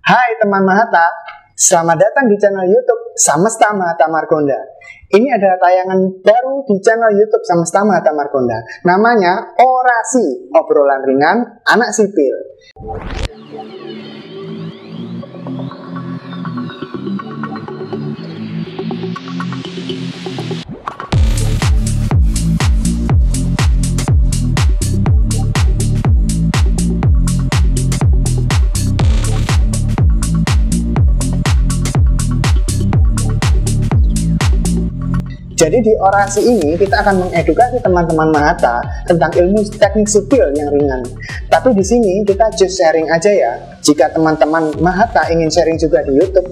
Hai teman Mahatta, selamat datang di channel YouTube Samesta Mahatta Margonda. Ini adalah tayangan baru di channel YouTube Samesta Mahatta Margonda. Namanya Orasi, obrolan ringan anak sipil. Jadi di orasi ini kita akan mengedukasi teman-teman Mahatta tentang ilmu teknik sipil yang ringan. Tapi di sini kita just sharing aja ya. Jika teman-teman Mahatta ingin sharing juga di YouTube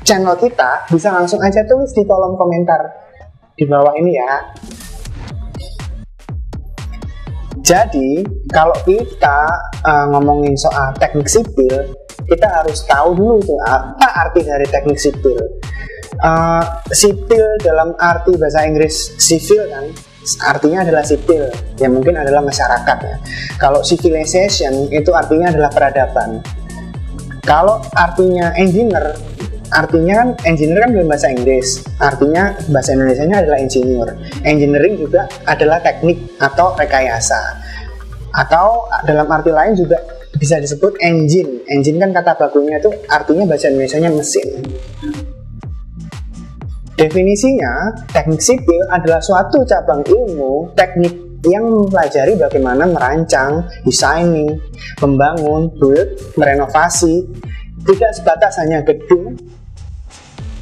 channel kita, bisa langsung aja tulis di kolom komentar di bawah ini ya. Jadi kalau kita ngomongin soal teknik sipil, kita harus tahu dulu tuh apa arti dari teknik sipil. Sipil dalam arti bahasa Inggris civil kan artinya adalah sipil, yang mungkin adalah masyarakat ya. Kalau civilization itu artinya adalah peradaban. Kalau artinya engineer, artinya kan engineer kan dalam bahasa Inggris, artinya bahasa Indonesianya adalah engineer. Engineering juga adalah teknik atau rekayasa, atau dalam arti lain juga bisa disebut engine. Engine kan kata bakunya itu artinya bahasa Indonesianya mesin. Definisinya, teknik sipil adalah suatu cabang ilmu teknik yang mempelajari bagaimana merancang, designing, membangun, build, merenovasi, tidak sebatas hanya gedung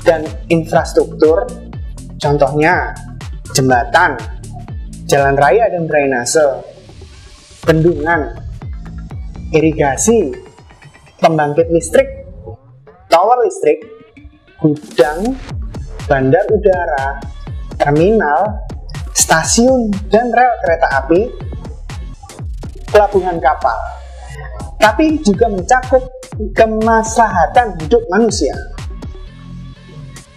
dan infrastruktur, contohnya jembatan, jalan raya dan drainase, bendungan, irigasi, pembangkit listrik, tower listrik, gudang, bandar udara, terminal, stasiun dan rel kereta api, pelabuhan kapal. Tapi juga mencakup kemaslahatan hidup manusia.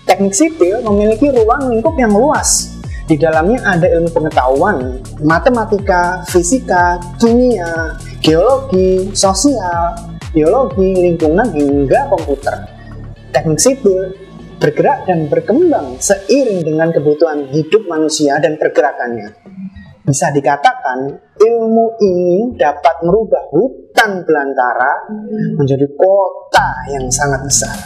Teknik sipil memiliki ruang lingkup yang luas. Di dalamnya ada ilmu pengetahuan, matematika, fisika, kimia, geologi, sosial, biologi, lingkungan hingga komputer. Teknik sipil bergerak dan berkembang seiring dengan kebutuhan hidup manusia dan pergerakannya. Bisa dikatakan ilmu ini dapat merubah hutan belantara menjadi kota yang sangat besar.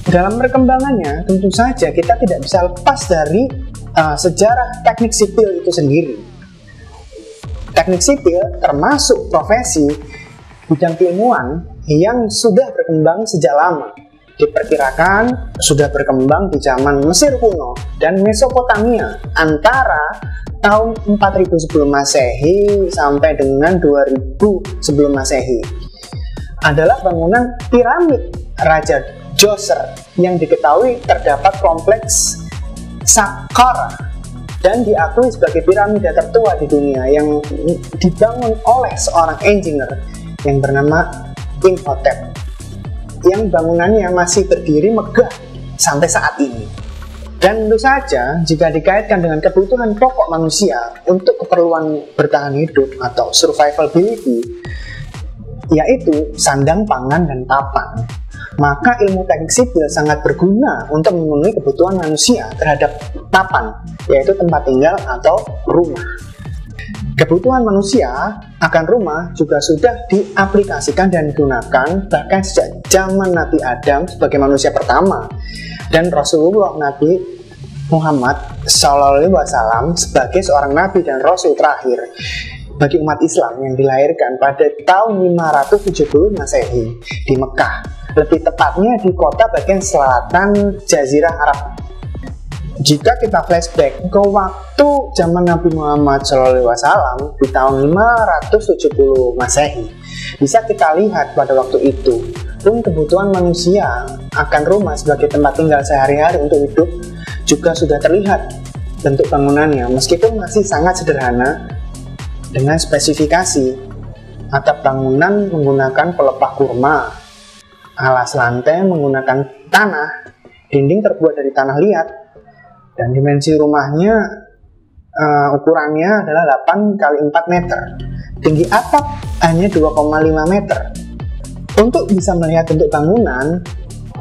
Dalam perkembangannya tentu saja kita tidak bisa lepas dari sejarah teknik sipil itu sendiri. Teknik sipil termasuk profesi bidang keilmuan yang sudah berkembang sejak lama. Diperkirakan sudah berkembang di zaman Mesir kuno dan Mesopotamia antara tahun 4000 sebelum Masehi sampai dengan 2000 sebelum Masehi. Adalah bangunan piramid Raja Djoser yang diketahui terdapat kompleks Saqqara dan diakui sebagai piramida tertua di dunia yang dibangun oleh seorang engineer yang bernama Imhotep, yang bangunannya masih berdiri megah sampai saat ini. Dan tentu saja jika dikaitkan dengan kebutuhan pokok manusia untuk keperluan bertahan hidup atau survivability, yaitu sandang, pangan, dan papan, maka ilmu teknik sipil sangat berguna untuk memenuhi kebutuhan manusia terhadap papan, yaitu tempat tinggal atau rumah. Kebutuhan manusia akan rumah juga sudah diaplikasikan dan digunakan bahkan sejak zaman Nabi Adam sebagai manusia pertama dan Rasulullah Nabi Muhammad SAW sebagai seorang Nabi dan Rasul terakhir bagi umat Islam yang dilahirkan pada tahun 570 Masehi di Mekah, lebih tepatnya di kota bagian selatan Jazirah Arab. Jika kita flashback ke waktu zaman Nabi Muhammad SAW di tahun 570 Masehi, bisa kita lihat pada waktu itu pun kebutuhan manusia akan rumah sebagai tempat tinggal sehari-hari untuk hidup juga sudah terlihat bentuk bangunannya, meskipun masih sangat sederhana dengan spesifikasi atap bangunan menggunakan pelepah kurma, alas lantai menggunakan tanah, dinding terbuat dari tanah liat, dan dimensi rumahnya ukurannya adalah 8 x 4 meter. Tinggi atap hanya 2,5 meter. Untuk bisa melihat bentuk bangunan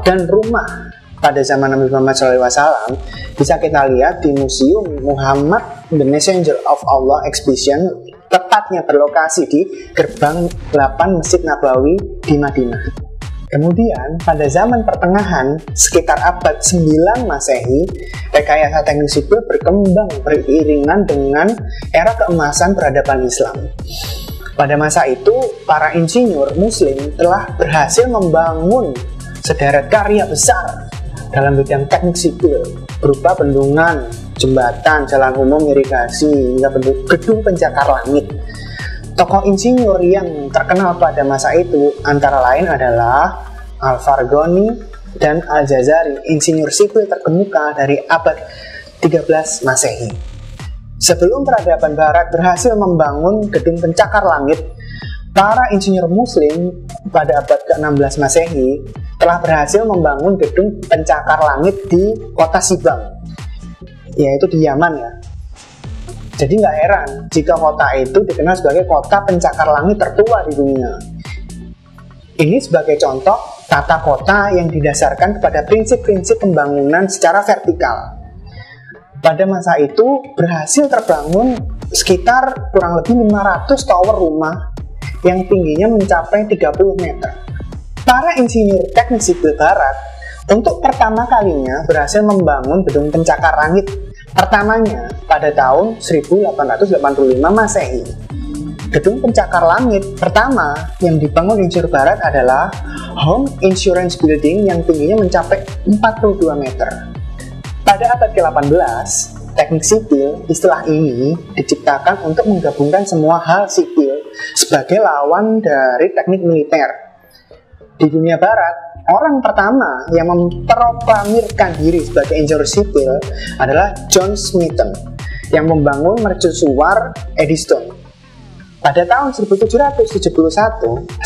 dan rumah pada zaman Nabi Muhammad SAW bisa kita lihat di Museum Muhammad the Messenger of Allah Exhibition, tepatnya berlokasi di gerbang 8 Masjid Nabawi di Madinah. Kemudian pada zaman pertengahan sekitar abad 9 Masehi, rekayasa teknik sipil berkembang beriringan dengan era keemasan peradaban Islam. Pada masa itu, para insinyur muslim telah berhasil membangun sederet karya besar dalam bidang teknik sipil berupa bendungan, jembatan, jalan umum, irigasi, hingga gedung pencakar langit. Tokoh insinyur yang terkenal pada masa itu antara lain adalah Al-Farghani dan Al-Jazari, insinyur sipil terkemuka dari abad 13 Masehi. Sebelum peradaban barat berhasil membangun gedung pencakar langit, para insinyur muslim pada abad ke-16 Masehi telah berhasil membangun gedung pencakar langit di kota Sibang, yaitu di Yaman ya. Jadi nggak heran jika kota itu dikenal sebagai kota pencakar langit tertua di dunia. Ini sebagai contoh tata kota yang didasarkan kepada prinsip-prinsip pembangunan secara vertikal. Pada masa itu berhasil terbangun sekitar kurang lebih 500 tower rumah yang tingginya mencapai 30 meter. Para insinyur teknik sipil barat untuk pertama kalinya berhasil membangun gedung pencakar langit pertamanya pada tahun 1885 Masehi. Gedung pencakar langit pertama yang dibangun insinyur barat adalah Home Insurance Building yang tingginya mencapai 42 meter. Pada abad ke-18, teknik sipil, istilah ini diciptakan untuk menggabungkan semua hal sipil sebagai lawan dari teknik militer. Di dunia barat, orang pertama yang memproklamirkan diri sebagai insinyur sipil adalah John Smithson yang membangun mercusuar Eddystone. Pada tahun 1771,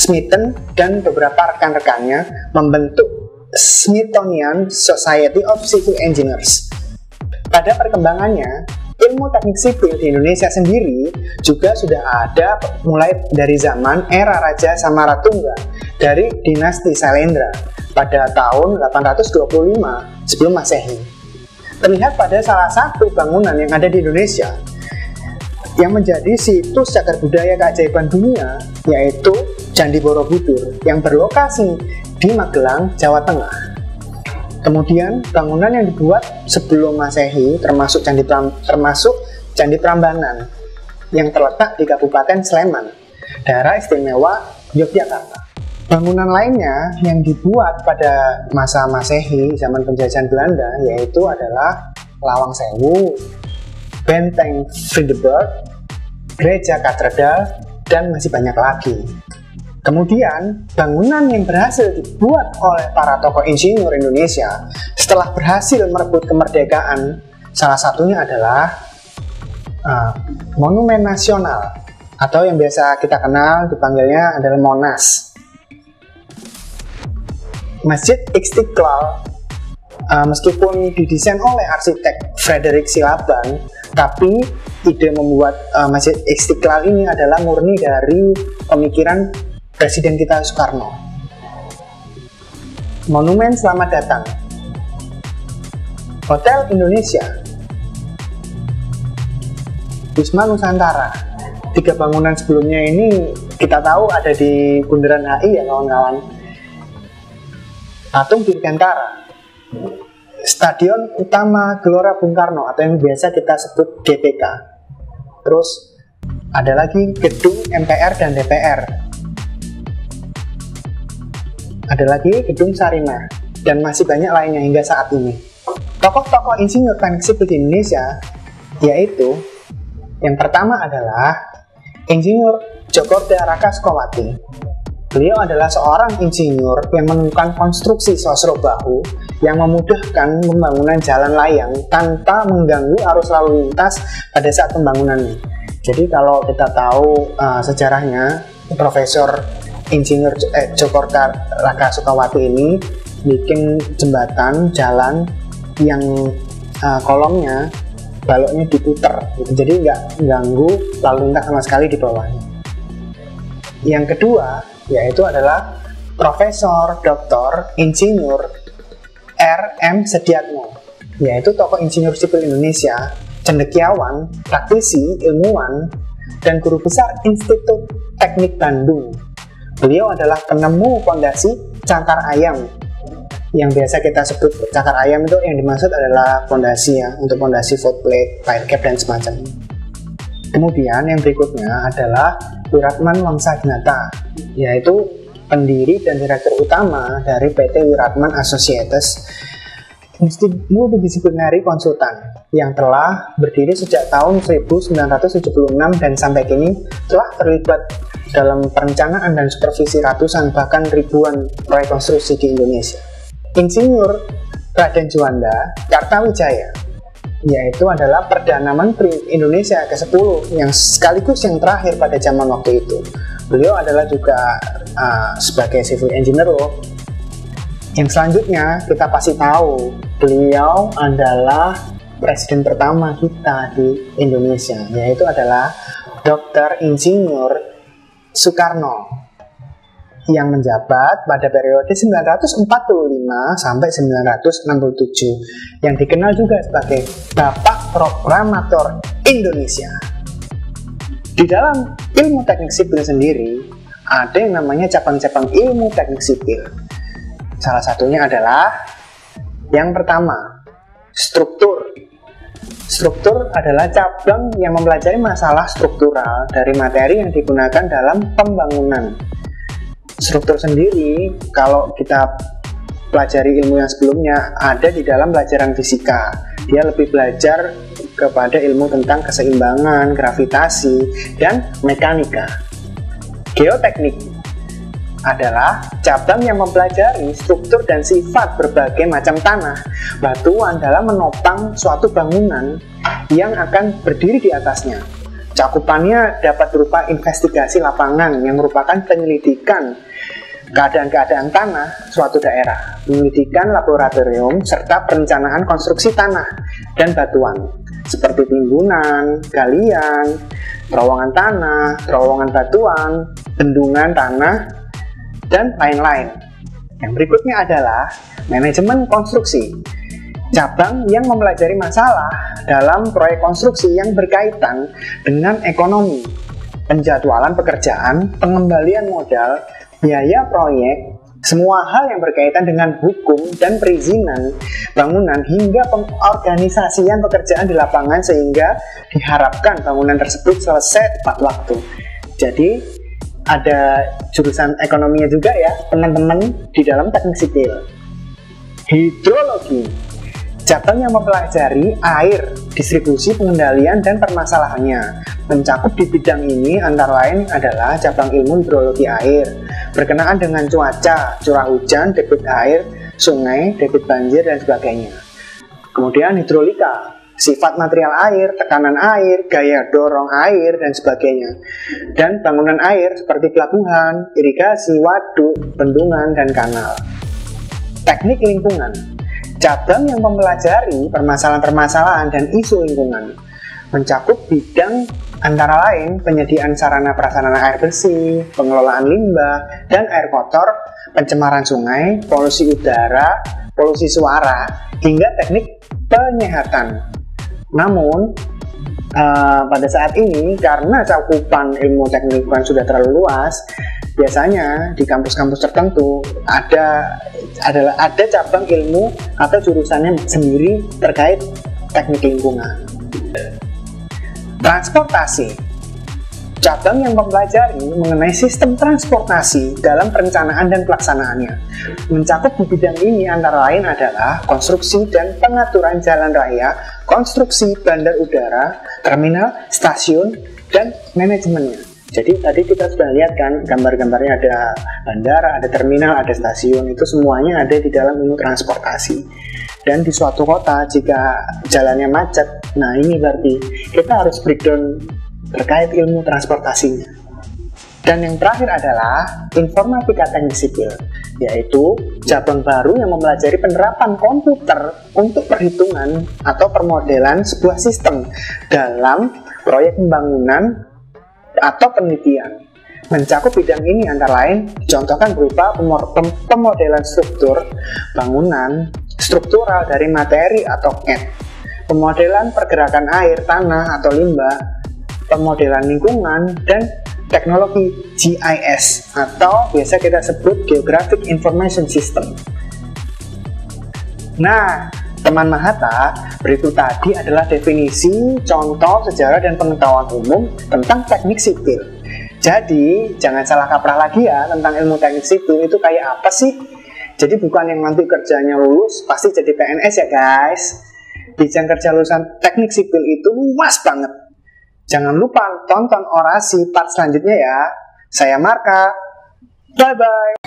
Smithson dan beberapa rekan-rekannya membentuk Smithsonian Society of Civil Engineers. Pada perkembangannya, ilmu teknik sipil di Indonesia sendiri juga sudah ada mulai dari zaman era Raja Samaratungga dari dinasti Sailendra pada tahun 825 sebelum Masehi. Terlihat pada salah satu bangunan yang ada di Indonesia yang menjadi situs cagar budaya keajaiban dunia, yaitu Candi Borobudur yang berlokasi di Magelang, Jawa Tengah. Kemudian bangunan yang dibuat sebelum Masehi termasuk Candi Prambanan yang terletak di Kabupaten Sleman, daerah istimewa Yogyakarta. Bangunan lainnya yang dibuat pada masa Masehi zaman penjajahan Belanda yaitu adalah Lawang Sewu, Benteng Friedeburg, Gereja Katedral, dan masih banyak lagi. Kemudian, bangunan yang berhasil dibuat oleh para tokoh insinyur Indonesia setelah berhasil merebut kemerdekaan, salah satunya adalah Monumen Nasional, atau yang biasa kita kenal dipanggilnya adalah Monas. Masjid Istiqlal, meskipun didesain oleh arsitek Frederick Silaban, tapi ide membuat Masjid Istiqlal ini adalah murni dari pemikiran Presiden kita Soekarno. Monumen Selamat Datang, Hotel Indonesia, Wisma Nusantara. 3 bangunan sebelumnya ini kita tahu ada di Bundaran HI ya kawan-kawan. Patung Dirgantara, Stadion Utama Gelora Bung Karno atau yang biasa kita sebut GBK. Terus ada lagi gedung MPR dan DPR. Ada lagi gedung Sarinah dan masih banyak lainnya hingga saat ini. Tokoh-tokoh insinyur teknik sipil di Indonesia yaitu yang pertama adalah Insinyur Djokorda Raka Sukawati. Beliau adalah seorang insinyur yang menemukan konstruksi sosro bahu yang memudahkan pembangunan jalan layang tanpa mengganggu arus lalu lintas pada saat pembangunannya. Jadi kalau kita tahu sejarahnya, Profesor Insinyur Djokorda Raka Sukawati ini bikin jembatan jalan yang kolongnya baloknya diputer gitu. Jadi nggak ganggu lalu lintas sama sekali di bawahnya. Yang kedua yaitu adalah Profesor Dr. Insinyur R.M. Sediatmo, yaitu tokoh insinyur sipil Indonesia, cendekiawan, praktisi, ilmuwan, dan guru besar Institut Teknik Bandung. Beliau adalah penemu fondasi cakar ayam, yang biasa kita sebut cakar ayam. Itu yang dimaksud adalah fondasi ya, untuk fondasi foot plate, fire cap, dan semacamnya. Kemudian yang berikutnya adalah Wiratman Wangsagnata, yaitu pendiri dan direktur utama dari PT Wiratman Associates, multidisciplinary konsultan yang telah berdiri sejak tahun 1976 dan sampai kini telah terlibat dalam perencanaan dan supervisi ratusan bahkan ribuan proyek konstruksi di Indonesia. Insinyur Raden Juanda Kartawijaya, yaitu adalah Perdana Menteri Indonesia ke-10 yang sekaligus yang terakhir pada zaman waktu itu. Beliau adalah juga sebagai civil engineer loh. Yang selanjutnya kita pasti tahu, beliau adalah presiden pertama kita di Indonesia, yaitu adalah Dr. Insinyur Soekarno, yang menjabat pada periode 1945 sampai 1967, yang dikenal juga sebagai Bapak Proklamator Indonesia. Di dalam ilmu teknik sipil sendiri, ada yang namanya cabang-cabang ilmu teknik sipil. Salah satunya adalah yang pertama, struktur. Struktur adalah cabang yang mempelajari masalah struktural dari materi yang digunakan dalam pembangunan. Struktur sendiri, kalau kita pelajari ilmu yang sebelumnya, ada di dalam pelajaran fisika. Dia lebih belajar kepada ilmu tentang keseimbangan, gravitasi, dan mekanika. Geoteknik adalah cabang yang mempelajari struktur dan sifat berbagai macam tanah, batuan dalam menopang suatu bangunan yang akan berdiri di atasnya. Cakupannya dapat berupa investigasi lapangan yang merupakan penyelidikan keadaan-keadaan tanah suatu daerah, penyelidikan laboratorium, serta perencanaan konstruksi tanah dan batuan, seperti timbunan, galian, terowongan tanah, terowongan batuan, bendungan tanah, dan lain-lain. Yang berikutnya adalah manajemen konstruksi, cabang yang mempelajari masalah dalam proyek konstruksi yang berkaitan dengan ekonomi, penjadwalan pekerjaan, pengembalian modal, biaya proyek, semua hal yang berkaitan dengan hukum dan perizinan bangunan hingga pengorganisasian pekerjaan di lapangan sehingga diharapkan bangunan tersebut selesai tepat waktu. Jadi ada jurusan ekonominya juga ya teman-teman di dalam teknik sipil. Hidrologi, cabang yang mempelajari air, distribusi, pengendalian, dan permasalahannya. Mencakup di bidang ini antara lain adalah cabang ilmu hidrologi air, berkenaan dengan cuaca, curah hujan, debit air, sungai, debit banjir, dan sebagainya. Kemudian hidrolika, sifat material air, tekanan air, gaya dorong air, dan sebagainya. Dan bangunan air seperti pelabuhan, irigasi, waduk, bendungan, dan kanal. Teknik lingkungan, cabang yang mempelajari permasalahan-permasalahan dan isu lingkungan, mencakup bidang antara lain penyediaan sarana prasarana air bersih, pengelolaan limbah dan air kotor, pencemaran sungai, polusi udara, polusi suara, hingga teknik penyehatan. Namun pada saat ini karena cakupan ilmu teknik lingkungan sudah terlalu luas, biasanya di kampus-kampus tertentu ada cabang ilmu atau jurusannya sendiri terkait teknik lingkungan. Transportasi, cabang yang mempelajari mengenai sistem transportasi dalam perencanaan dan pelaksanaannya. Mencakup di bidang ini antara lain adalah konstruksi dan pengaturan jalan raya, konstruksi bandar udara, terminal, stasiun, dan manajemennya. Jadi tadi kita sudah lihat kan gambar-gambarnya, ada bandara, ada terminal, ada stasiun, itu semuanya ada di dalam ilmu transportasi. Dan di suatu kota jika jalannya macet, nah ini berarti kita harus breakdown terkait ilmu transportasinya. Dan yang terakhir adalah informatika teknik sipil, yaitu cabang baru yang mempelajari penerapan komputer untuk perhitungan atau permodelan sebuah sistem dalam proyek pembangunan atau penelitian. Mencakup bidang ini antara lain contohkan berupa pemodelan struktur bangunan, struktural dari materi atau CAD, pemodelan pergerakan air, tanah atau limbah, pemodelan lingkungan, dan teknologi GIS atau biasa kita sebut Geographic Information System. Nah, teman Mahata, berikut tadi adalah definisi, contoh, sejarah, dan pengetahuan umum tentang teknik sipil. Jadi, jangan salah kaprah lagi ya tentang ilmu teknik sipil itu kayak apa sih? Jadi bukan yang nanti kerjanya lulus pasti jadi PNS ya guys. Bidang kerja lulusan teknik sipil itu luas banget. Jangan lupa tonton orasi part selanjutnya ya. Saya Marka. Bye-bye.